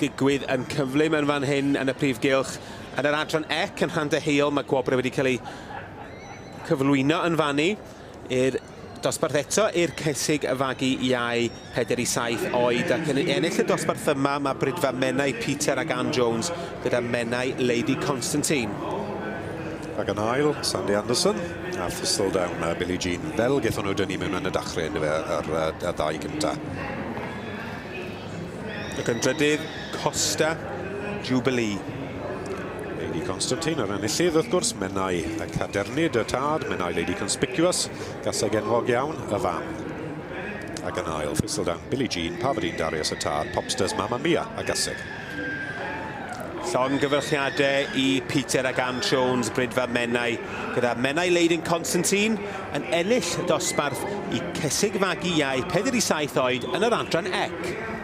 digwydd yn cyflym yn fan hyn yn y prif gylch. Yn yr adran ec yn Rhan Deheuol, mae gwobrau wedi cael ei cyflwyno yn fannu i'r dosbarth eto i'r cysig y fagu iau 47 oed, ac yn ennill y dosbarth yma mae brydfa Menai Peter ac Ann Jones gyda Menai Lady Constantine. Ac yn ail, Sandy Anderson a Thistledown Billie Jean. Fel gaethon nhw dynnu mewn yn y dachrau yn y ddau gyntaf. Ac yn drydydd, Costa Jubilee. Lady Constantine ar enillydd wrth gwrs, Menai y Cadernid y tad, Menai Lady Conspicuous, gaseg enwog iawn, y fam. Ac yn ail, Thistledown Billie Jean, pa fod i'n Darius y tad, Popsters Mamma Mia a gaseg. Llongyfylchiadau i Peter ac Ann Jones, brydfa Menai, gyda Menai Lady Constantine yn ennill dosbarth i cysig fagu iau 47 oed yn yr adran ec.